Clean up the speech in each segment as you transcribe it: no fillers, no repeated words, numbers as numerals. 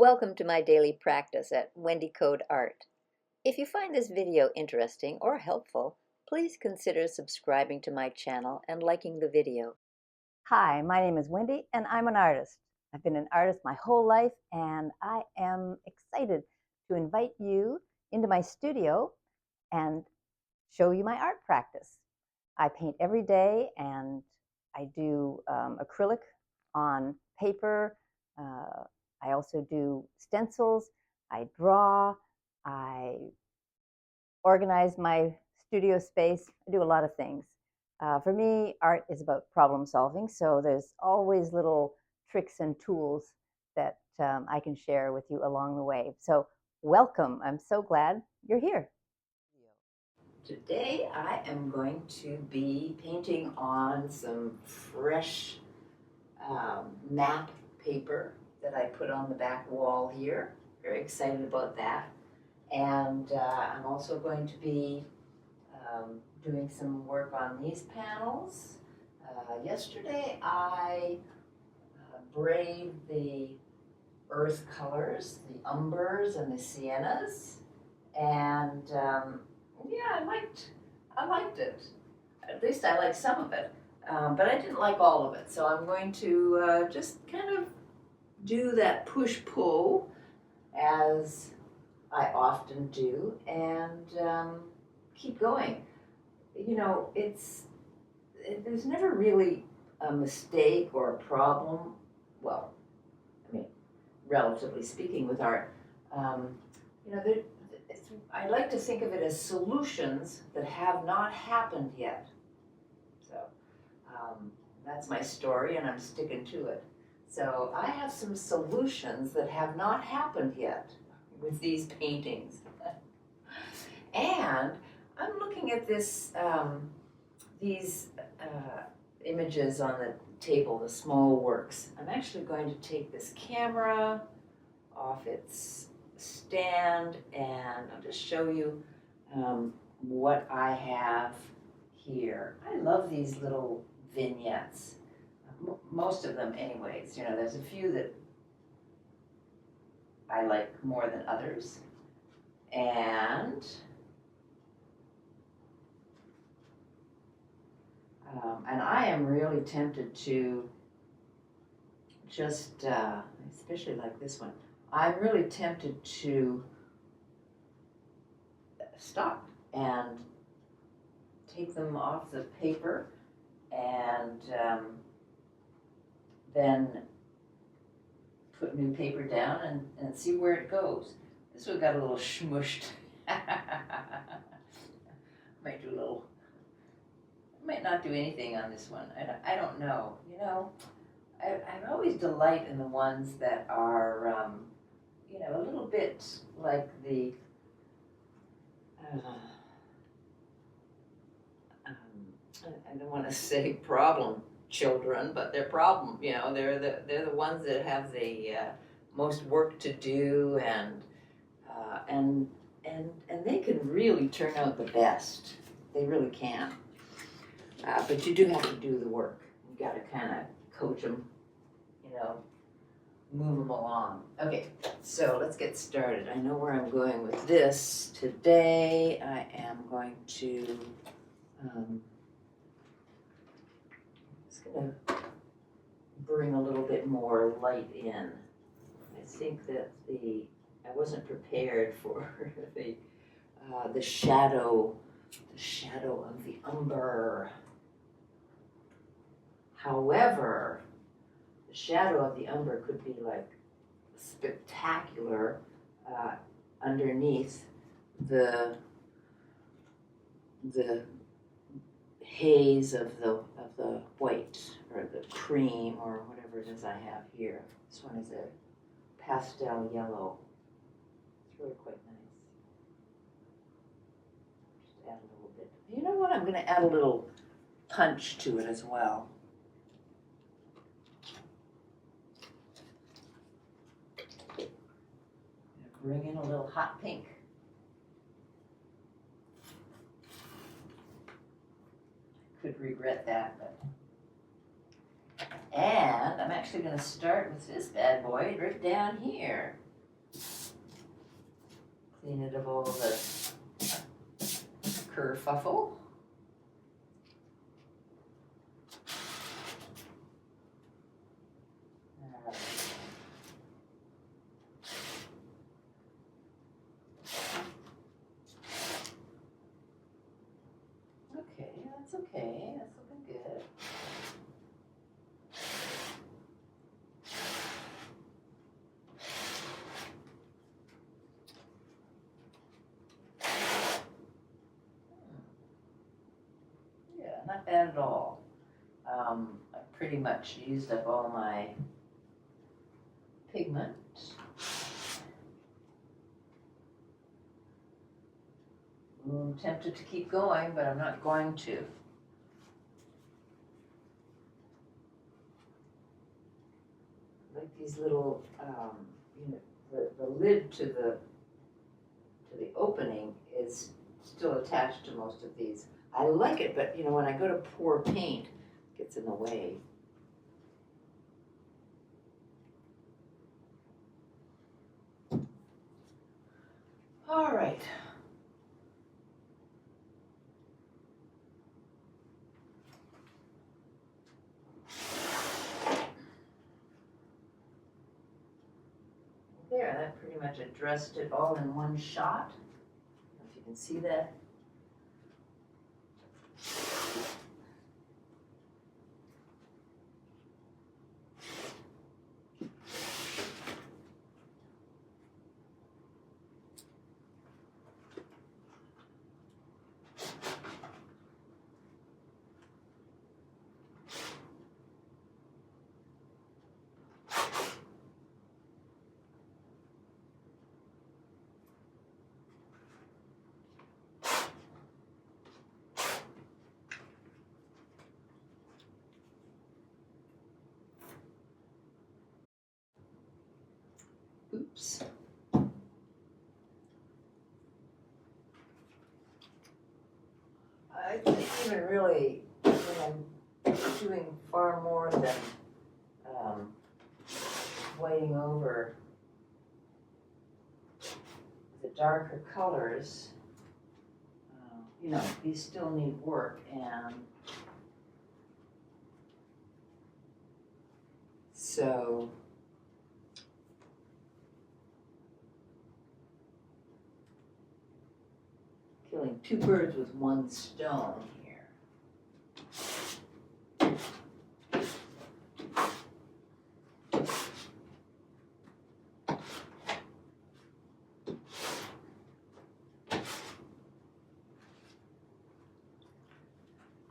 Welcome to my daily practice at Wendy Coad Art. If you find this video interesting or helpful, please consider subscribing to my channel and liking the video. Hi, my name is Wendy and I'm an artist. I've been an artist my whole life and I am excited to invite you into my studio and show you my art practice. I paint every day and I do acrylic on paper. I also do stencils. I draw. I organize my studio space. I do a lot of things. For me, art is about problem solving, so there's always little tricks and tools that I can share with you along the way. So welcome. I'm so glad you're here. Today I am going to be painting on some fresh map paper that I put on the back wall here. Very excited about that. And I'm also going to be doing some work on these panels. Yesterday I braved the earth colors, the umbers and the siennas, and yeah, I liked it. At least I liked some of it, but I didn't like all of it. So I'm going to just kind of do that push-pull as I often do, and keep going. You know, there's never really a mistake or a problem. Well, I mean, relatively speaking, with art, you know, I like to think of it as solutions that have not happened yet. So that's my story, and I'm sticking to it. So I have some solutions that have not happened yet with these paintings. And I'm looking at these images on the table, the small works. I'm actually going to take this camera off its stand and I'll just show you what I have here. I love these little vignettes, most of them anyways. You know, there's a few that I like more than others. And I am really tempted to just, especially like this one, I'm really tempted to stop and take them off the paper and then put new paper down and see where it goes. This one got a little smushed. Might do a little, might not do anything on this one. I don't know. You know, I always delight in the ones that are, you know, a little bit like the, I don't want to say problem children, but they're problem. You know, they're the ones that have the most work to do, and they can really turn out the best. They really can. But you do have to do the work. You got to kind of coach them, you know, move them along. Okay, so let's get started. I know where I'm going with this. Today I am going to, just going to bring a little bit more light in. I think that I wasn't prepared for the shadow of the umber. However, the shadow of the umber could be like spectacular underneath the haze of the white or the cream or whatever it is I have here. This one is a pastel yellow. It's really quite nice. Just add a little bit. You know what? I'm going to add a little punch to it as well. Bring in a little hot pink. Could regret that, but. And I'm actually going to start with this bad boy right down here. Clean it of all the kerfuffle. Okay, that's okay. That's looking good. Yeah, not bad at all. I pretty much used up all my pigment. I'm tempted to keep going, but I'm not going to. Like these little, you know, the lid to the opening is still attached to most of these. I like it, but you know, when I go to pour paint, it gets in the way. All right. There, that pretty much addressed it all in one shot. If you can see that. Oops. I think even really, when I'm doing far more than whiting over the darker colors, you know, these still need work, and so killing two birds with one stone here.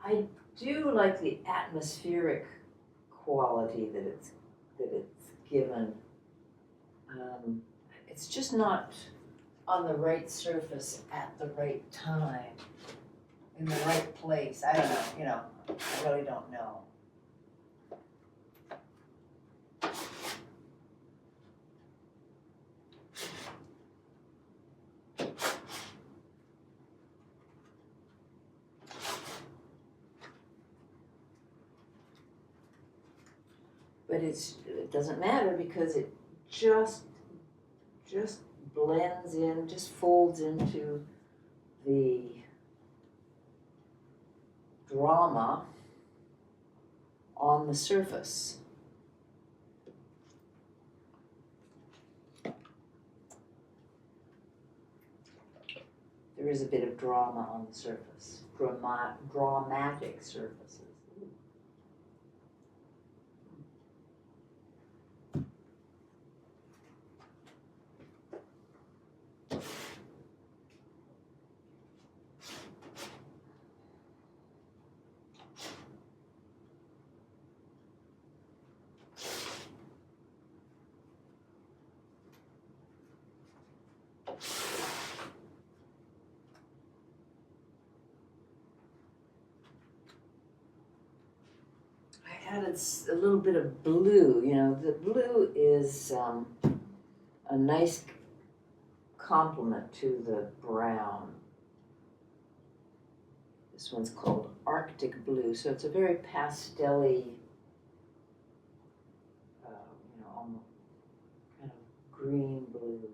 I do like the atmospheric quality that it's given. It's just not on the right surface at the right time, in the right place. I don't know, you know, I really don't know. But it doesn't matter because it just blends in, just folds into the drama on the surface. There is a bit of drama on the surface, dramatic surfaces. I added a little bit of blue. You know, the blue is a nice complement to the brown. This one's called Arctic Blue, so it's a very pastel-y, you know, almost kind of green blue.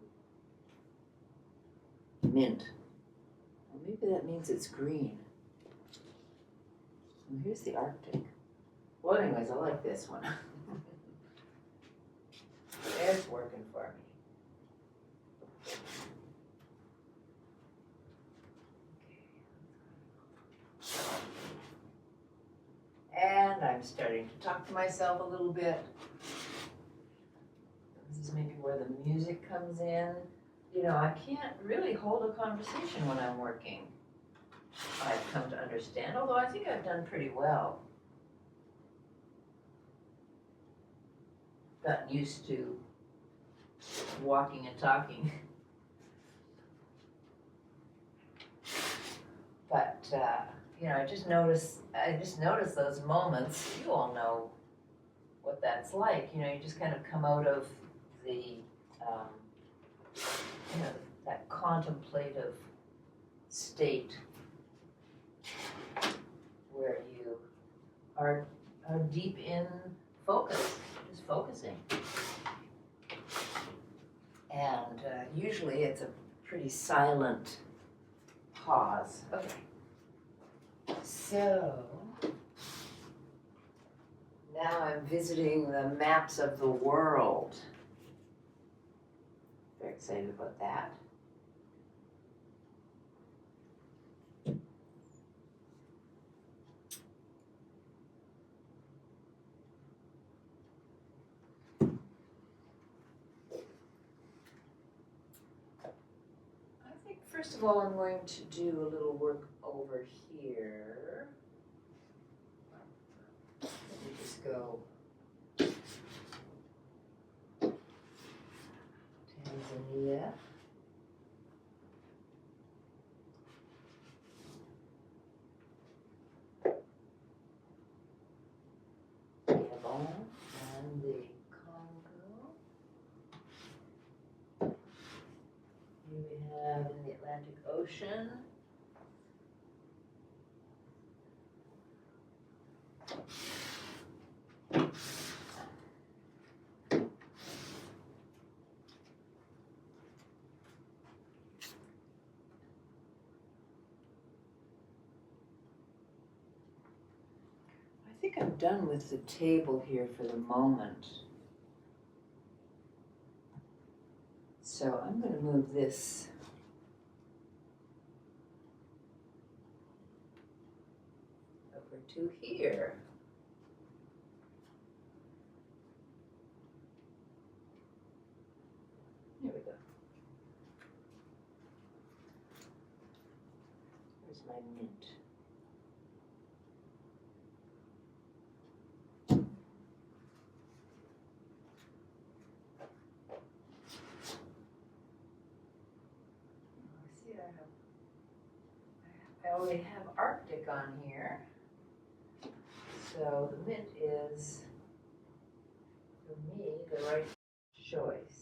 mint. Well, maybe that means it's green. And here's the Arctic. Well, anyways, I like this one. It's working for me. And I'm starting to talk to myself a little bit. This is maybe where the music comes in. You know, I can't really hold a conversation when I'm working, I've come to understand, although I think I've done pretty well. Gotten used to walking and talking. But, you know, I just notice those moments. You all know what that's like. You know, you just kind of come out of the, you know, that contemplative state where you are deep in focus, just focusing. And usually it's a pretty silent pause. Okay. So now I'm visiting the maps of the world. Very excited about that. I think first of all I'm going to do a little work over here. Let me just go Tanzania. Gabon and the Congo. Here we have in the Atlantic Ocean. I think I'm done with the table here for the moment. So I'm going to move this over to here. Here we go. Where's my mint? I already have Arctic on here, so the mint is, for me, the right choice.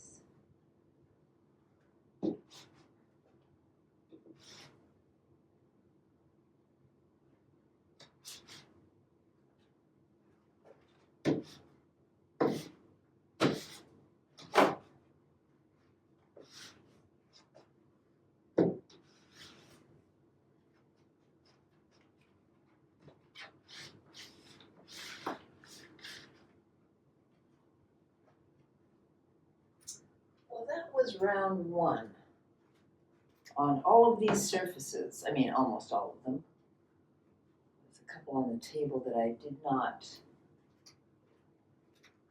Well, that was round one. On all of these surfaces, I mean almost all of them, there's a couple on the table that I did not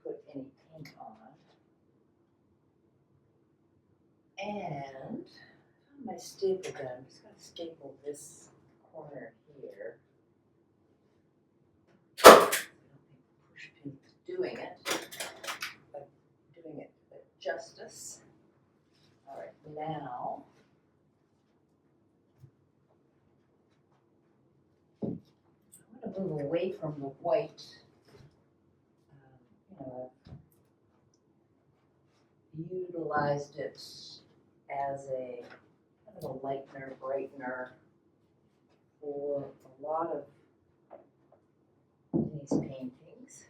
put any paint on. And I found my staple gun. I'm just going to staple this corner here. I don't think push pin is doing it, but doing it justice. All right, now I'm going to move away from the white. You know, I've utilized it as a kind of a lightener, brightener for a lot of these paintings.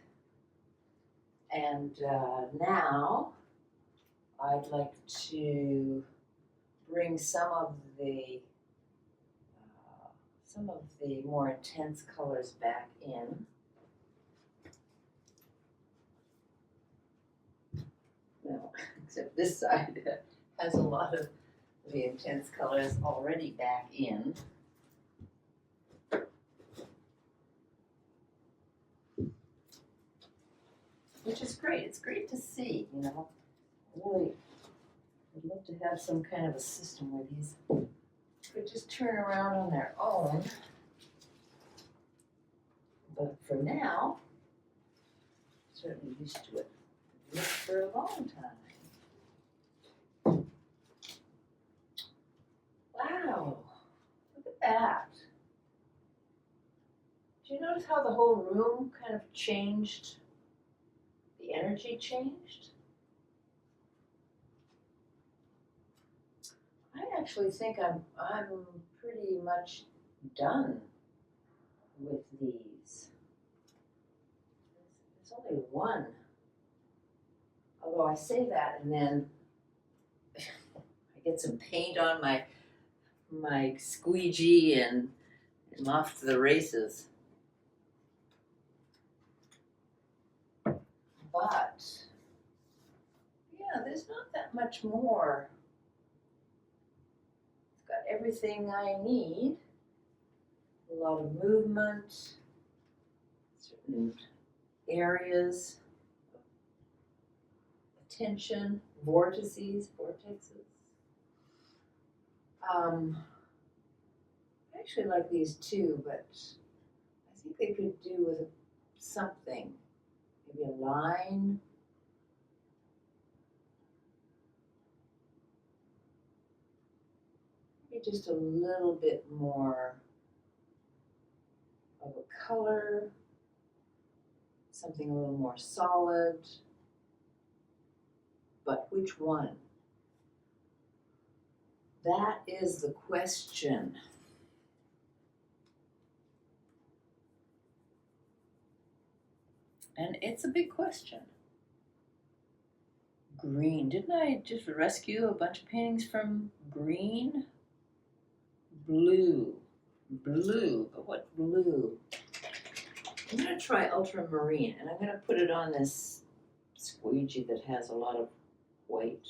And now I'd like to bring some of the more intense colors back in. No, except this side has a lot of the intense colors already back in. Which is great. It's great to see, you know. Really, I'd love to have some kind of a system where these could just turn around on their own. But for now, I'm certainly used to it. I've lived for a long time. Wow, look at that. Do you notice how the whole room kind of changed? The energy changed? I actually think I'm pretty much done with these. There's only one. Although I say that and then I get some paint on my squeegee and I'm off to the races. But yeah, there's not that much more. It's got everything I need. A lot of movement, certain areas, attention, vortices. I actually like these too, but I think they could do with something. Maybe a line. Maybe just a little bit more of a color. Something a little more solid. But which one? That is the question. And it's a big question. Green. Didn't I just rescue a bunch of paintings from green? Blue. Blue. But what blue? I'm going to try ultramarine, and I'm going to put it on this squeegee that has a lot of white.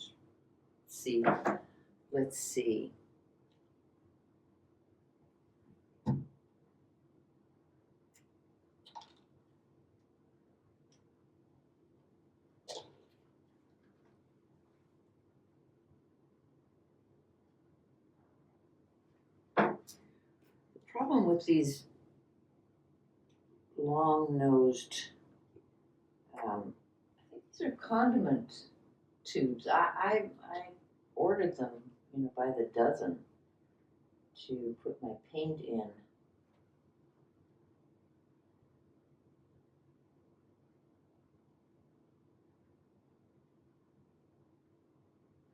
Let's see. The problem with these long-nosed, I think these are condiment tubes. I ordered them, by the dozen to put my paint in. All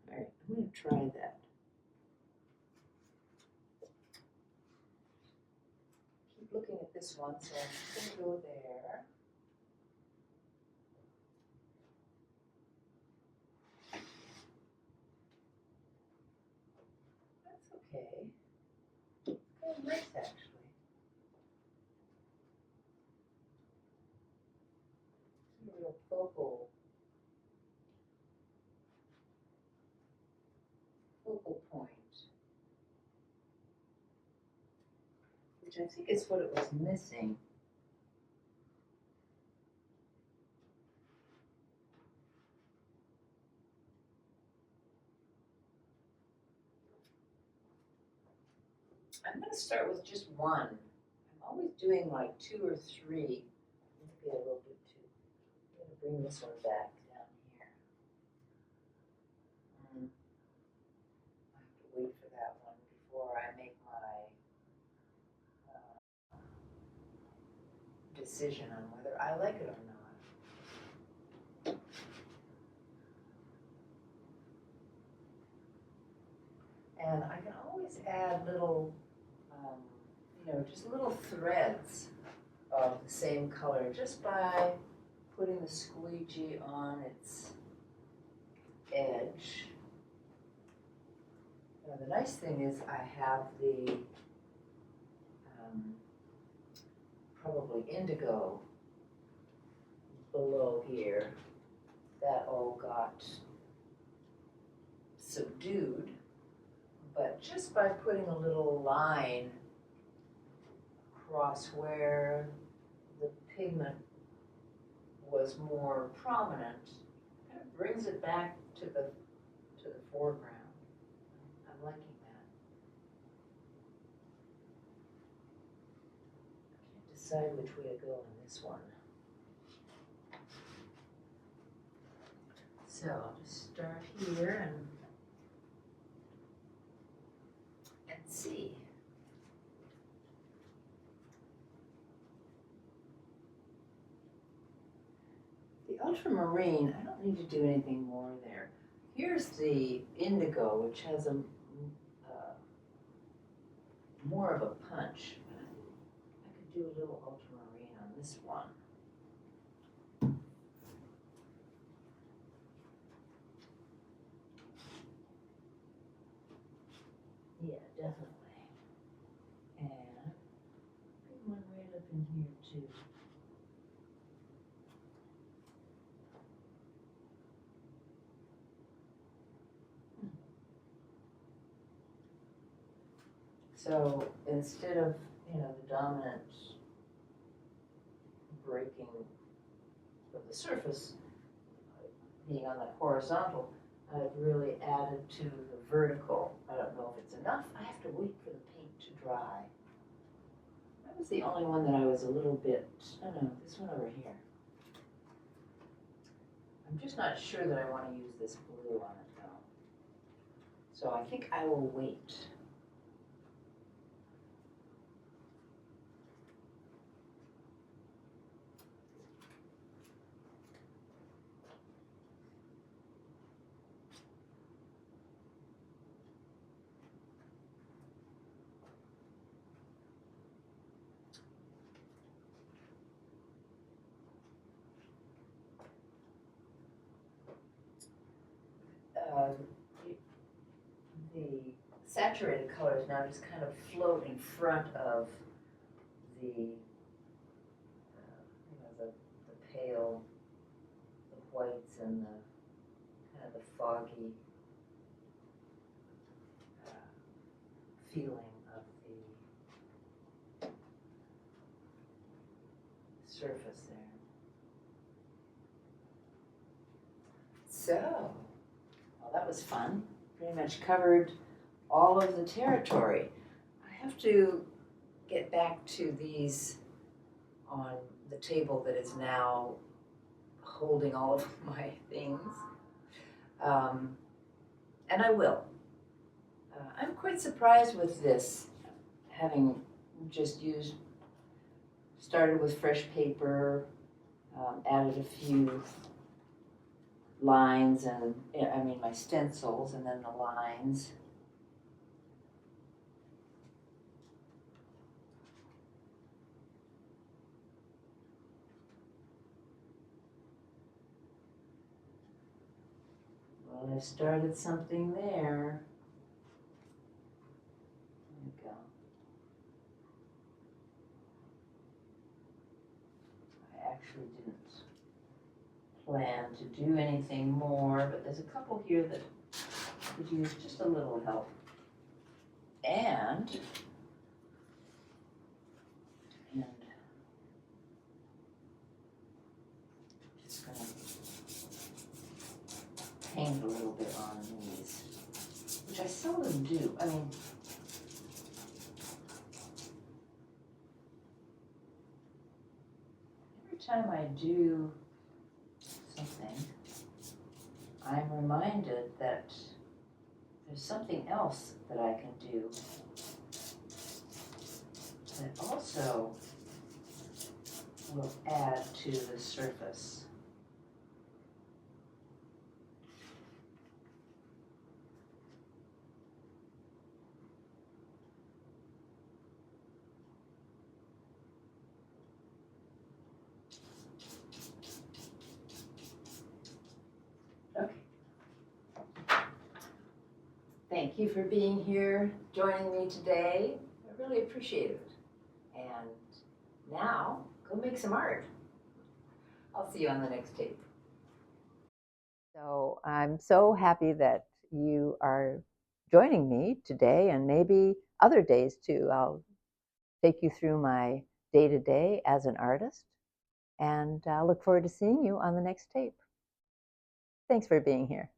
right, I'm going to try that. Keep looking at this one, so I'm just going to go there. That's okay. It's kind of nice, actually. It's a real focal point, which I think is what it was missing. I'm going to start with just one. I'm always doing like 2 or 3. Maybe a little bit too. I'm going to bring this one back down here. I have to wait for that one before I make my decision on whether I like it or not. And I can always add little, just little threads of the same color just by putting the squeegee on its edge. Now the nice thing is I have the probably indigo below here. That all got subdued, but just by putting a little line across where the pigment was more prominent, kind of brings it back to the foreground. I'm liking that. I can't decide which way to go on this one. So I'll just start here and see. The ultramarine, I don't need to do anything more there. Here's the indigo, which has a more of a punch. I could do a little ultramarine on this one. Yeah, definitely. And bring one right up in here too. So instead of, the dominant breaking of the surface being on the horizontal, I've really added to the vertical. I don't know if it's enough. I have to wait for the paint to dry. That was the only one that I was a little bit, this one over here. I'm just not sure that I want to use this blue on it though. So I think I will wait. The saturated colors now just kind of float in front of the, the pale, the whites and the kind of the foggy feeling of the surface there. So, well, that was fun. Pretty much covered all of the territory. I have to get back to these on the table that is now holding all of my things. And I will. I'm quite surprised with this, having just started with fresh paper, added a few lines and, my stencils and then the lines. Well, I started something there. There we go. I actually didn't plan to do anything more, but there's a couple here that could use just a little help. And just gonna paint a little bit on these, which I seldom do. Every time I do something, I'm reminded that there's something else that I can do that also will add to the surface. Okay. Thank you for being here, joining me today. I really appreciate it. And now, go make some art. I'll see you on the next tape. So I'm so happy that you are joining me today and maybe other days too. I'll take you through my day to day as an artist, and I look forward to seeing you on the next tape. Thanks for being here.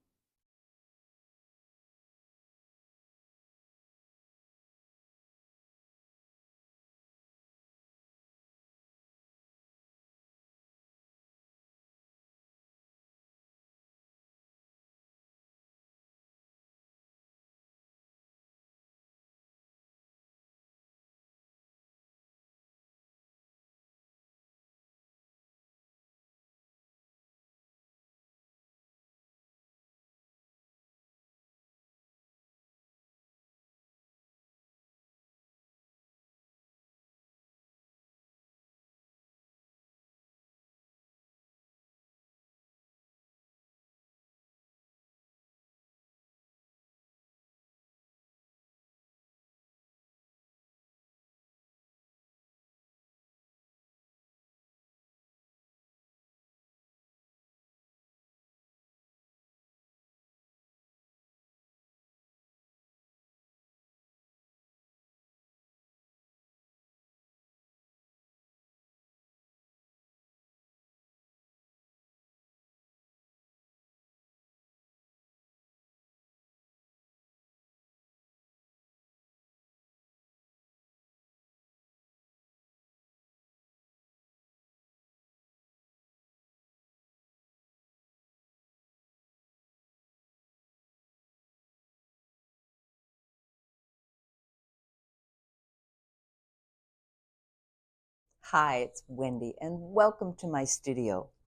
Hi, it's Wendy, and welcome to my studio.